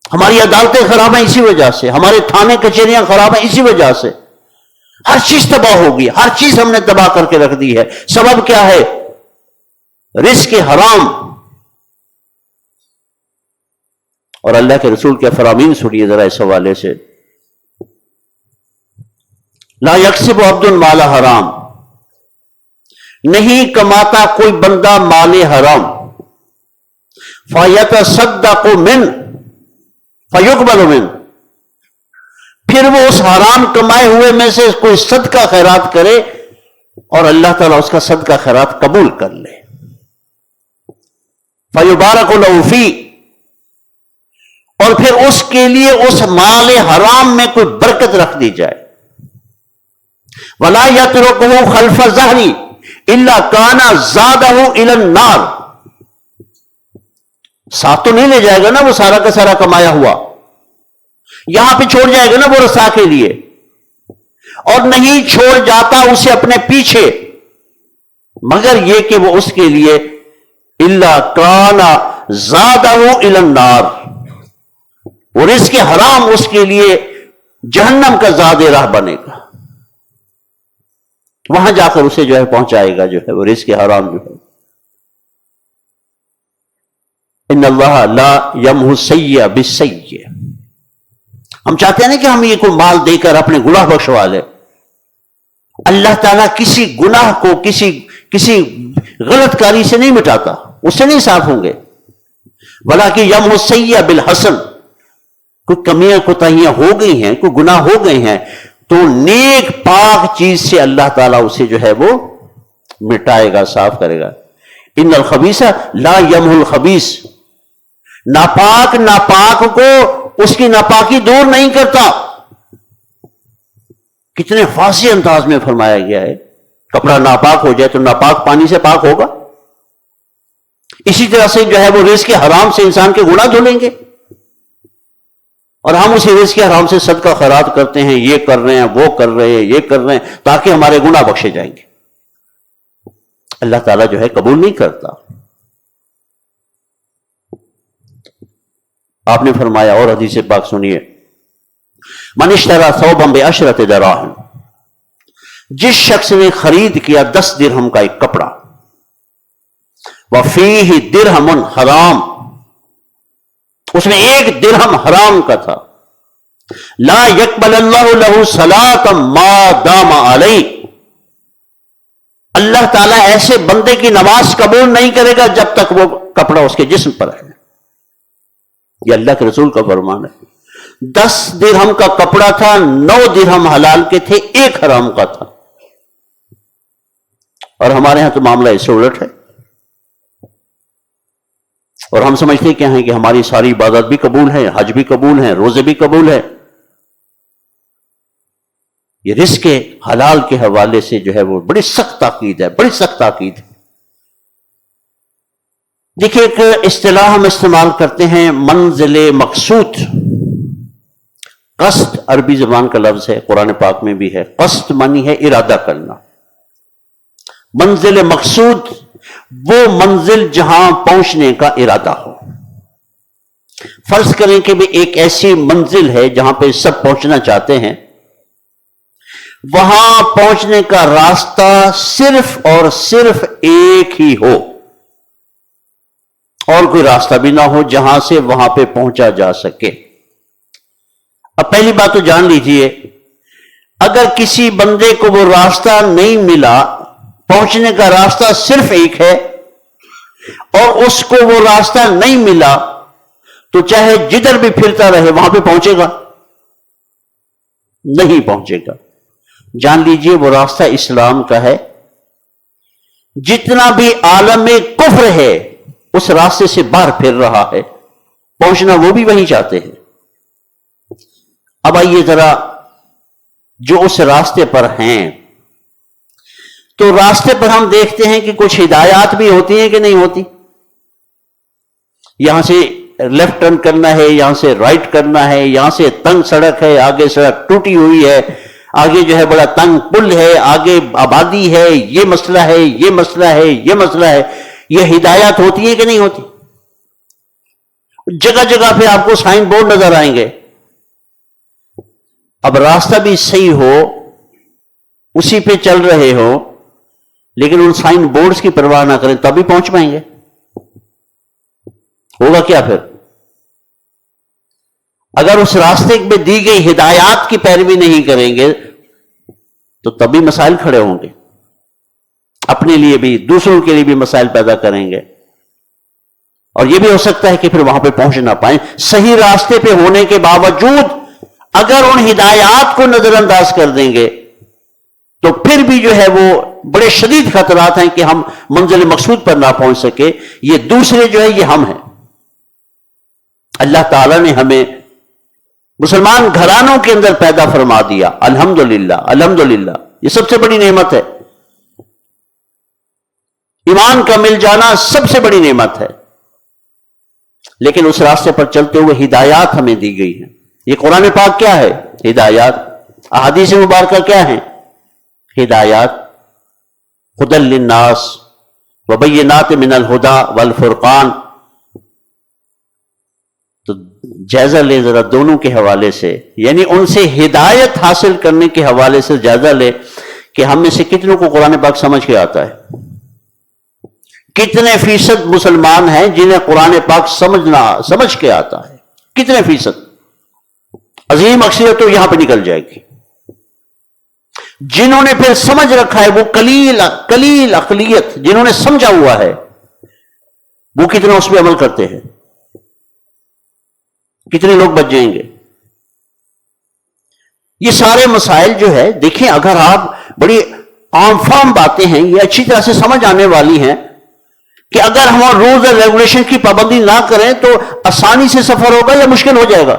ہماری عدالتیں خراب ہیں اسی وجہ سے، ہمارے تھانے کچہریاں خراب ہیں اسی وجہ سے، ہر چیز تباہ ہوگی، ہر چیز ہم نے تباہ کر کے رکھ دی ہے۔ سبب کیا ہے؟ رزق حرام۔ اور اللہ کے رسول کے فرامین سنیے ذرا اس حوالے سے، لا یکسب عبد مال حرام، نہیں کماتا کوئی بندہ مال حرام، فیتصدق من فیقبل من، پھر وہ اس حرام کمائے ہوئے میں سے کوئی صدقہ خیرات کرے اور اللہ تعالیٰ اس کا صدقہ خیرات قبول کر لے، فیبارک له فی، اور پھر اس کے لیے اس مال حرام میں کوئی برکت رکھ دی جائے، ولا یترکہ خلف ظہری الا کان زادہ الی النار، ساتھ تو نہیں لے جائے گا نا وہ سارا کا سارا کمایا ہوا، یہاں پہ چھوڑ جائے گا نا وہ رسا کے لیے، اور نہیں چھوڑ جاتا اسے اپنے پیچھے مگر یہ کہ وہ اس کے لیے الا کان زادہ الی النار، اور رزق حرام اس کے لیے جہنم کا زاد راہ بنے گا، وہاں جا کر اسے جو ہے پہنچائے گا جو ہے وہ رزق حرام جو ہے۔ ان اللہ لا یمحو السیئ بالسیئ، ہم چاہتے ہیں نا کہ ہم یہ کوئی مال دے کر اپنے گناہ بخشوا لے، اللہ تعالیٰ کسی گناہ کو کسی غلط کاری سے نہیں مٹاتا، اس سے نہیں صاف ہوں گے، بلکہ یمحو السیئ بالحسن، کوئی کمیاں کوتاہیاں ہو گئی ہیں، کوئی گناہ ہو گئے ہیں تو نیک پاک چیز سے اللہ تعالیٰ اسے جو ہے وہ مٹائے گا، صاف کرے گا۔ ان الخبیث لا یمحو الخبیث، ناپاک کو اس کی ناپاکی دور نہیں کرتا، کتنے فاصل انداز میں فرمایا گیا ہے، کپڑا ناپاک ہو جائے تو ناپاک پانی سے پاک ہوگا، اسی طرح سے جو ہے وہ رزق حرام سے انسان کے گناہ دھلیں گے، اور ہم اسی رزق حرام سے صدقہ خیرات کرتے ہیں، یہ کر رہے ہیں، وہ کر رہے ہیں، یہ کر رہے ہیں تاکہ ہمارے گناہ بخشے جائیں گے، اللہ تعالیٰ جو ہے قبول نہیں کرتا۔ آپ نے فرمایا، اور حدیث پاک سنیے، من اشتری ثوبا بعشرۃ دراہم، جس شخص نے خرید کیا 10 درہم کا ایک کپڑا، وفیہ درہم حرام، اس میں 1 درہم حرام کا تھا، لا یقبل اللہ لہ صلاۃ ما دام علیہ، اللہ تعالیٰ ایسے بندے کی نماز قبول نہیں کرے گا جب تک وہ کپڑا اس کے جسم پر ہے، یہ اللہ کے رسول کا فرمان ہے۔ 10 درہم کا کپڑا تھا، 9 درہم حلال کے تھے، 1 حرام کا تھا، اور ہمارے ہاں تو معاملہ اس سے الٹ ہے، اور ہم سمجھتے کیا ہیں کہ ہماری ساری عبادت بھی قبول ہے، حج بھی قبول ہے، روزے بھی قبول ہے، یہ رزق حلال کے حوالے سے جو ہے وہ بڑی سخت تاکید ہے، بڑی سخت تاکید ہے۔ دیکھیے ایک اصطلاح ہم استعمال کرتے ہیں، منزل مقصود، قصد عربی زبان کا لفظ ہے، قرآن پاک میں بھی ہے، قصد معنی ہے ارادہ کرنا، منزل مقصود وہ منزل جہاں پہنچنے کا ارادہ ہو۔ فرض کریں کہ بھی ایک ایسی منزل ہے جہاں پہ سب پہنچنا چاہتے ہیں، وہاں پہنچنے کا راستہ صرف اور صرف ایک ہی ہو، اور کوئی راستہ بھی نہ ہو جہاں سے وہاں پہ پہنچا جا سکے۔ اب پہلی بات تو جان لیجئے، اگر کسی بندے کو وہ راستہ نہیں ملا، پہنچنے کا راستہ صرف ایک ہے، اور اس کو وہ راستہ نہیں ملا، تو چاہے جدھر بھی پھرتا رہے وہاں پہ پہنچے گا؟ نہیں پہنچے گا۔ جان لیجئے وہ راستہ اسلام کا ہے، جتنا بھی عالم کفر ہے اس راستے سے باہر پھر رہا ہے، پہنچنا وہ بھی وہیں چاہتے ہیں۔ اب آئیے ذرا جو اس راستے پر ہیں، تو راستے پر ہم دیکھتے ہیں کہ کچھ ہدایات بھی ہوتی ہیں کہ نہیں ہوتی، یہاں سے لیفٹ ٹرن کرنا ہے، یہاں سے رائٹ کرنا ہے، یہاں سے تنگ سڑک ہے، آگے سڑک ٹوٹی ہوئی ہے، آگے جو ہے بڑا تنگ پل ہے، آگے آبادی ہے، یہ مسئلہ ہے، یہ مسئلہ ہے، یہ مسئلہ ہے، یہ ہدایات ہوتی ہیں کہ نہیں ہوتی؟ جگہ جگہ پہ آپ کو سائن بورڈ نظر آئیں گے۔ اب راستہ بھی صحیح ہو، اسی پہ چل رہے ہو، لیکن ان سائن بورڈز کی پرواہ نہ کریں تب بھی پہنچ پائیں گے؟ ہوگا کیا پھر؟ اگر اس راستے میں دی گئی ہدایات کی پیروی نہیں کریں گے تو تبھی مسائل کھڑے ہوں گے، اپنے لیے بھی دوسروں کے لیے بھی مسائل پیدا کریں گے، اور یہ بھی ہو سکتا ہے کہ پھر وہاں پہ پہنچ نہ پائیں۔ صحیح راستے پہ ہونے کے باوجود اگر ان ہدایات کو نظر انداز کر دیں گے تو پھر بھی جو ہے وہ بڑے شدید خطرات ہیں کہ ہم منزل مقصود پر نہ پہنچ سکے۔ یہ دوسرے جو ہے یہ ہم ہیں۔ اللہ تعالیٰ نے ہمیں مسلمان گھرانوں کے اندر پیدا فرما دیا، الحمدللہ الحمدللہ، یہ سب سے بڑی نعمت ہے۔ ایمان کا مل جانا سب سے بڑی نعمت ہے، لیکن اس راستے پر چلتے ہوئے ہدایات ہمیں دی گئی ہیں۔ یہ قرآن پاک کیا ہے؟ ہدایات۔ احادیث مبارکہ کیا ہیں؟ ہدایات۔ ہدی للناس وبینات من الہدی والفرقان۔ تو جائزہ لے ذرا دونوں کے حوالے سے، یعنی ان سے ہدایت حاصل کرنے کے حوالے سے جائزہ لے کہ ہم میں سے کتنوں کو قرآن پاک سمجھ کے آتا ہے؟ کتنے فیصد مسلمان ہیں جنہیں قرآن پاک سمجھ کے آتا ہے؟ کتنے فیصد؟ عظیم اکثریت تو یہاں پہ نکل جائے گی۔ جنہوں نے پھر سمجھ رکھا ہے وہ قلیل اقلیت، جنہوں نے سمجھا ہوا ہے وہ کتنے اس پہ عمل کرتے ہیں؟ کتنے لوگ بچ جائیں گے؟ یہ سارے مسائل جو ہے دیکھیں، اگر آپ بڑی عام فام باتیں ہیں، یہ اچھی طرح سے سمجھ آنے والی ہیں کہ اگر ہم رولز اور ریگولیشن کی پابندی نہ کریں تو آسانی سے سفر ہوگا یا مشکل ہو جائے گا؟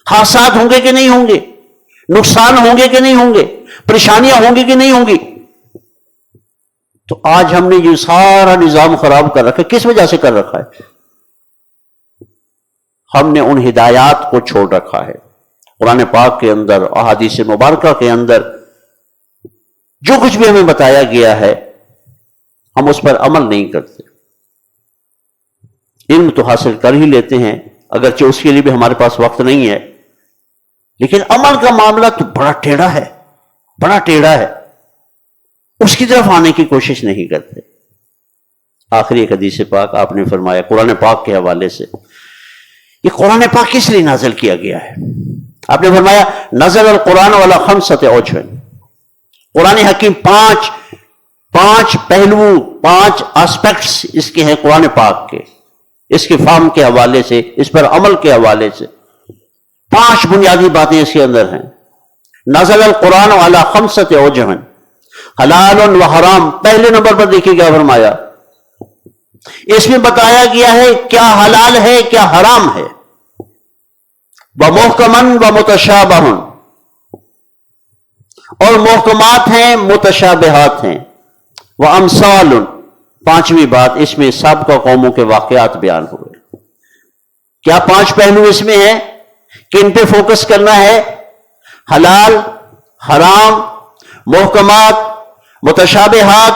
حادثات ہوں گے کہ نہیں ہوں گے؟ نقصان ہوں گے کہ نہیں ہوں گے؟ پریشانیاں ہوں گی کہ نہیں ہوں گی؟ تو آج ہم نے یہ سارا نظام خراب کر رکھا ہے۔ کس وجہ سے کر رکھا ہے؟ ہم نے ان ہدایات کو چھوڑ رکھا ہے۔ قرآن پاک کے اندر، احادیث مبارکہ کے اندر جو کچھ بھی ہمیں بتایا گیا ہے ہم اس پر عمل نہیں کرتے۔ علم تو حاصل کر ہی لیتے ہیں، اگرچہ اس کے لیے بھی ہمارے پاس وقت نہیں ہے، لیکن عمل کا معاملہ تو بڑا ٹیڑھا ہے، بڑا ٹیڑھا ہے، اس کی طرف آنے کی کوشش نہیں کرتے۔ آخری ایک حدیث پاک آپ نے فرمایا قرآن پاک کے حوالے سے، یہ قرآن پاک کس لیے نازل کیا گیا ہے؟ آپ نے فرمایا نزل القرآن علی خمسۃ اوجہ، قرآن حکیم پانچ پہلو، 5 آسپیکٹس اس کے ہیں قرآن پاک کے، اس کے فہم کے حوالے سے، اس پر عمل کے حوالے سے 5 بنیادی باتیں اس کے اندر ہیں۔ نزل القرآن علی خمسۃ اوجہ، حلال و حرام، پہلے نمبر پر دیکھیے کیا فرمایا، اس میں بتایا گیا ہے کیا حلال ہے کیا حرام ہے۔ وَمُحْكَمًا وَمُتَشَابَهٌ، اور محکمات ہیں متشابہات ہیں۔ وَأَمْثَالٌ، 5ویں بات اس میں سابقہ قوموں کے واقعات بیان ہوئے۔ کیا 5 پہلو اس میں ہیں کہ ان پہ فوکس کرنا ہے؟ حلال، حرام، محکمات، متشابہات،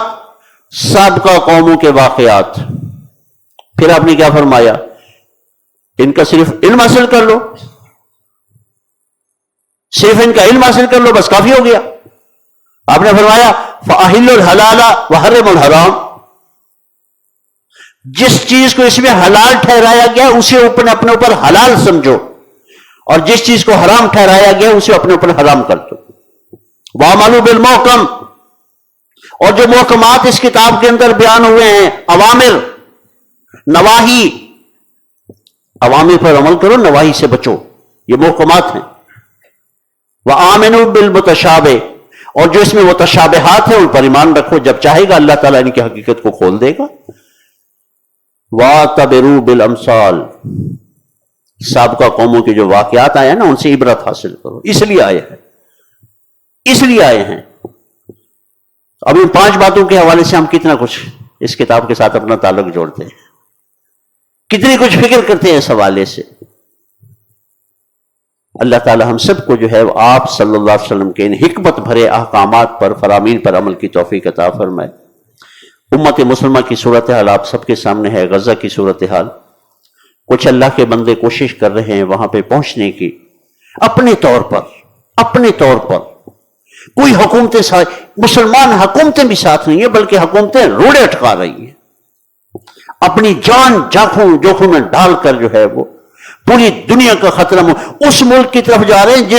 سابقہ قوموں کے واقعات۔ پھر آپ نے کیا فرمایا؟ ان کا صرف علم حاصل کر لو، صرف ان کا علم حاصل کر لو، بس کافی ہو گیا۔ آپ نے فرمایا فَأَحِلُّ الْحَلَالَ وَحَرِّمُ الْحَرَامَ، جس چیز کو اس میں حلال ٹھہرایا گیا اسے اپنے اوپر حلال سمجھو، اور جس چیز کو حرام ٹھہرایا گیا اسے اپنے اوپر حرام کر دو۔ وَعَمَلُوا بِالْمُحْكَمِ، اور جو محکمات اس کتاب کے اندر بیان ہوئے ہیں، اوامر، نواہی، اوامر پر عمل کرو، نواہی سے بچو، یہ محکمات ہیں۔ وَآمِنُوا بِالْمُتَشَابِهِ، اور جو اس میں متشابہات ہیں ان پر ایمان رکھو، جب چاہے گا اللہ تعالیٰ ان کی حقیقت کو کھول دے گا۔ وَاعْتَبِرُوا بِالْأَمْثَالِ، سابقہ قوموں کے جو واقعات آئے ہیں نا ان سے عبرت حاصل کرو، اس لیے آئے ہیں، اس لیے آئے ہیں۔ اب ان 5 باتوں کے حوالے سے ہم کتنا کچھ اس کتاب کے ساتھ اپنا تعلق جوڑتے ہیں، کتنی کچھ فکر کرتے ہیں اس حوالے سے۔ اللہ تعالی ہم سب کو جو ہے آپ صلی اللہ علیہ وسلم کے ان حکمت بھرے احکامات پر، فرامین پر عمل کی توفیق عطا فرمائے۔ امت مسلمہ کی صورتحال آپ سب کے سامنے ہے، غزہ کی صورتحال۔ کچھ اللہ کے بندے کوشش کر رہے ہیں وہاں پہ پہنچنے کی، اپنے طور پر کوئی حکومتیں مسلمان حکومتیں بھی ساتھ نہیں ہیں، بلکہ حکومتیں روڑے اٹکا رہی ہیں، اپنی جان جوکھوں میں ڈال کر جو ہے وہ پوری دنیا کا خطرہ اس ملک کی طرف جا رہے ہیں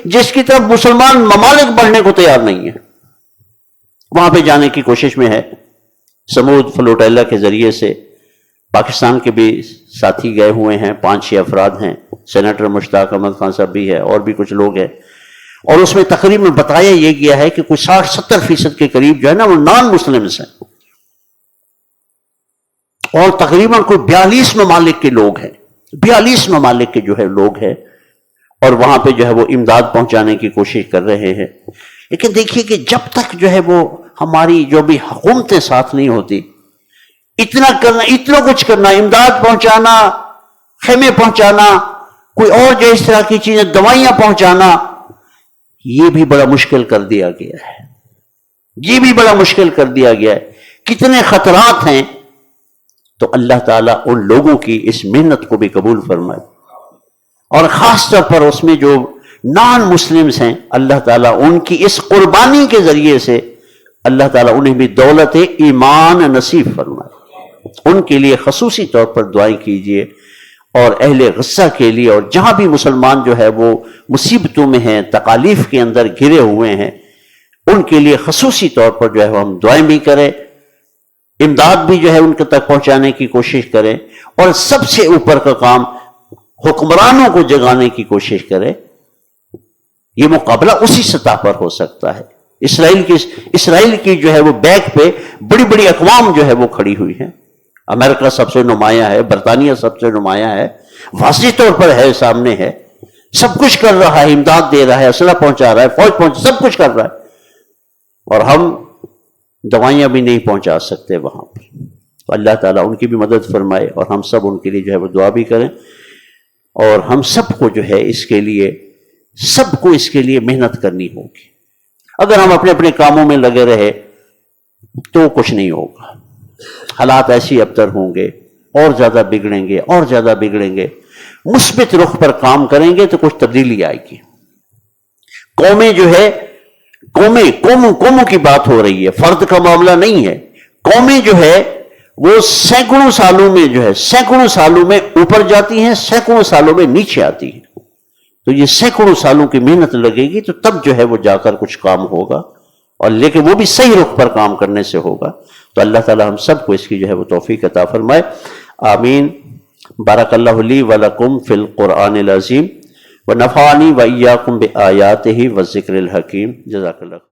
جس کی طرف مسلمان ممالک بڑھنے کو تیار نہیں ہے، وہاں پہ جانے کی کوشش میں ہے۔ سمود فلوٹیلا کے ذریعے سے پاکستان کے بھی ساتھی گئے ہوئے ہیں، 5-6 افراد ہیں، سینیٹر مشتاق احمد خان صاحب بھی ہے اور بھی کچھ لوگ ہیں، اور اس میں تقریباً بتایا یہ گیا ہے کہ کوئی 60-70% کے قریب جو ہے نا وہ نان مسلمس ہیں، اور تقریباً کوئی 42 ممالک کے لوگ ہیں، 42 ممالک کے جو ہے لوگ ہیں، اور وہاں پہ جو ہے وہ امداد پہنچانے کی کوشش کر رہے ہیں۔ لیکن دیکھیے کہ جب تک جو ہے وہ ہماری جو بھی حکومتیں ساتھ نہیں ہوتی، اتنا کرنا، اتنا کچھ کرنا، امداد پہنچانا، خیمے پہنچانا، کوئی اور جو اس طرح کی چیزیں، دوائیاں پہنچانا، یہ بھی بڑا مشکل کر دیا گیا ہے، یہ بھی بڑا مشکل کر دیا گیا ہے۔ کتنے خطرات ہیں، تو اللہ تعالیٰ ان لوگوں کی اس محنت کو بھی قبول فرمائے، اور خاص طور پر اس میں جو نان مسلمز ہیں، اللہ تعالیٰ ان کی اس قربانی کے ذریعے سے اللہ تعالیٰ انہیں بھی دولت ایمان نصیب فرمائے۔ ان کے لیے خصوصی طور پر دعائیں کیجئے، اور اہل غزہ کے لیے، اور جہاں بھی مسلمان جو ہے وہ مصیبتوں میں ہیں، تکالیف کے اندر گھرے ہوئے ہیں، ان کے لیے خصوصی طور پر جو ہے ہم دعائیں بھی کریں، امداد بھی جو ہے ان کے تک پہنچانے کی کوشش کریں، اور سب سے اوپر کا کام حکمرانوں کو جگانے کی کوشش کریں۔ یہ مقابلہ اسی سطح پر ہو سکتا ہے۔ اسرائیل کی جو ہے وہ بیک پہ بڑی بڑی اقوام جو ہے وہ کھڑی ہوئی ہیں، امریکہ سب سے نمایاں ہے، برطانیہ سب سے نمایاں ہے، واضح طور پر ہے، سامنے ہے، سب کچھ کر رہا ہے، امداد دے رہا ہے، اسلحہ پہنچا رہا ہے، فوج سب کچھ کر رہا ہے، اور ہم دوائیاں بھی نہیں پہنچا سکتے وہاں پر۔ تو اللہ تعالیٰ ان کی بھی مدد فرمائے، اور ہم سب ان کے لیے جو ہے وہ دعا بھی کریں، اور ہم سب کو جو ہے اس کے لیے محنت کرنی ہوگی۔ اگر ہم اپنے اپنے کاموں میں لگے رہے تو کچھ نہیں ہوگا، حالات ایسی ابتر ہوں گے، اور زیادہ بگڑیں گے۔ مثبت رخ پر کام کریں گے تو کچھ تبدیلی آئے گی۔ قومیں جو ہے، قوموں کی بات ہو رہی ہے، فرد کا معاملہ نہیں ہے۔ قومیں جو ہے وہ سینکڑوں سالوں میں اوپر جاتی ہیں، سینکڑوں سالوں میں نیچے آتی ہیں۔ تو یہ سینکڑوں سالوں کی محنت لگے گی تو تب جو ہے وہ جا کر کچھ کام ہوگا، اور لیکن وہ بھی صحیح رخ پر کام کرنے سے ہوگا۔ تو اللہ تعالی ہم سب کو اس کی جو ہے وہ توفیق عطا فرمائے، آمین۔ بارک اللہ لی ولکم فی القرآن العظیم ونفعنی وإیاکم بآیاتہ والذکر الحکیم۔ جزاک اللہ۔